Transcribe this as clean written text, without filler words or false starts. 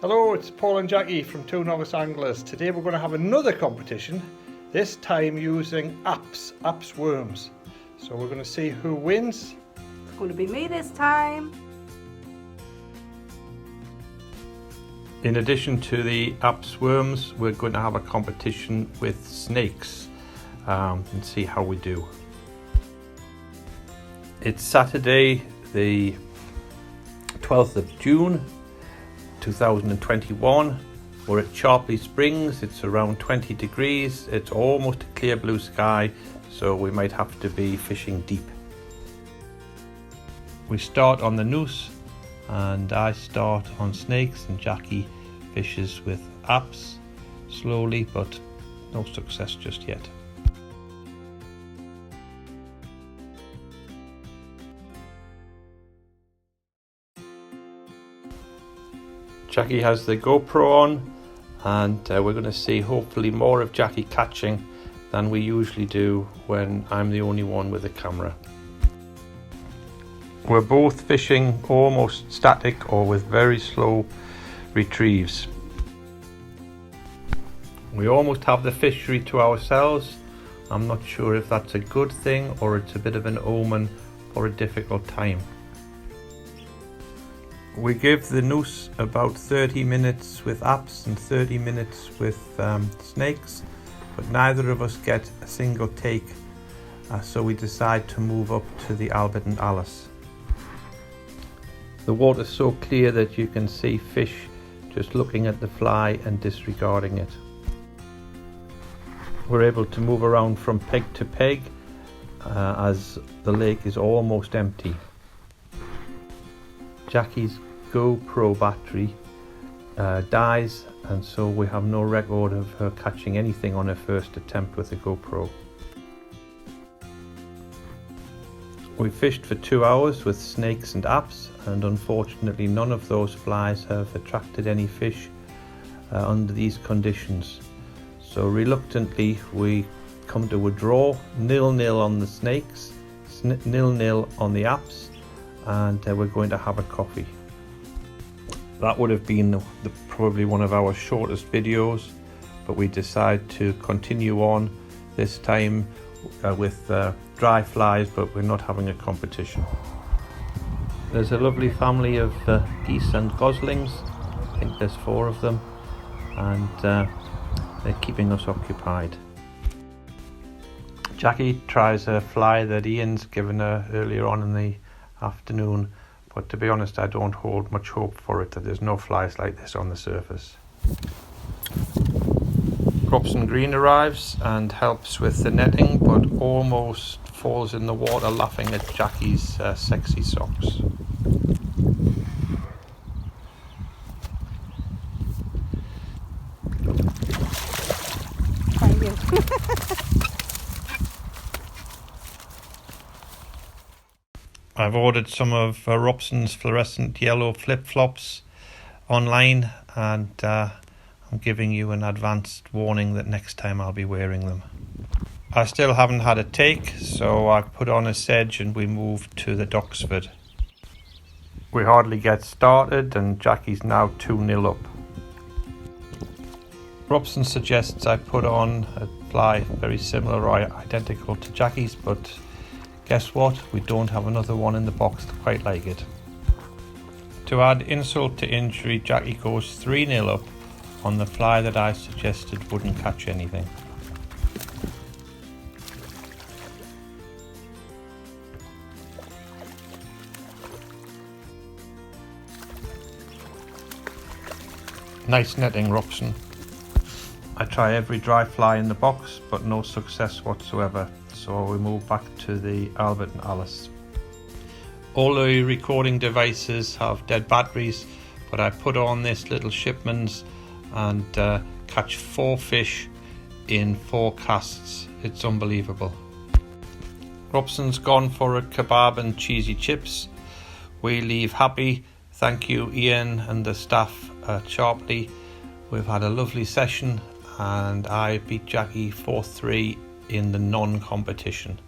Hello, it's Paul and Jackie from Two Novice Anglers. Today we're going to have another competition, this time using apps worms. So we're going to see who wins. It's going to be me this time. In addition to the apps worms, we're going to have a competition with snakes and see how we do. It's Saturday the 12th of June 2021. We're at Charpley Springs. It's around 20 degrees. It's almost a clear blue sky, so we might have to be fishing deep. We start on the noose and I start on snakes and Jackie fishes with apps slowly, but no success just yet. Jackie has the GoPro on and we're going to see hopefully more of Jackie catching than we usually do when I'm the only one with the camera. We're both fishing almost static or with very slow retrieves. We almost have the fishery to ourselves. I'm not sure if that's a good thing or it's a bit of an omen for a difficult time. We give the noose about 30 minutes with apps and 30 minutes with snakes, but neither of us get a single take, so we decide to move up to the Albert and Alice. The water's so clear that you can see fish just looking at the fly and disregarding it. We're able to move around from peg to peg as the lake is almost empty. Jackie's GoPro battery dies, and so we have no record of her catching anything on her first attempt with the GoPro. We fished for 2 hours with snakes and apps, and unfortunately none of those flies have attracted any fish under these conditions. So reluctantly we come to a draw, 0-0 on the snakes, 0-0 on the apps, and we're going to have a coffee. That would have been probably one of our shortest videos, but we decide to continue on this time with dry flies, but we're not having a competition. There's a lovely family of geese and goslings. I think there's 4 of them, and they're keeping us occupied. Jackie tries a fly that Ian's given her earlier on in the afternoon, but to be honest I don't hold much hope for it, that there's no flies like this on the surface. Robson Green arrives and helps with the netting, but almost falls in the water laughing at Jackie's sexy socks. Thank you. I've ordered some of Robson's fluorescent yellow flip-flops online, and I'm giving you an advanced warning that next time I'll be wearing them. I still haven't had a take, so I've put on a sedge and we moved to the Doxford. We hardly get started and Jackie's now 2-0 up. Robson suggests I put on a fly very similar or identical to Jackie's, but guess what? We don't have another one in the box quite like it. To add insult to injury, Jackie goes 3-0 up on the fly that I suggested wouldn't catch anything. Nice netting, Robson. I try every dry fly in the box, but no success whatsoever, so we move back to the Albert and Alice. All the recording devices have dead batteries, but I put on this little Shipman's and catch 4 fish in 4 casts. It's unbelievable. Robson's gone for a kebab and cheesy chips. We leave happy. Thank you Ian and the staff at Charpley. We've had a lovely session and I beat Jackie 4-3 in the non-competition.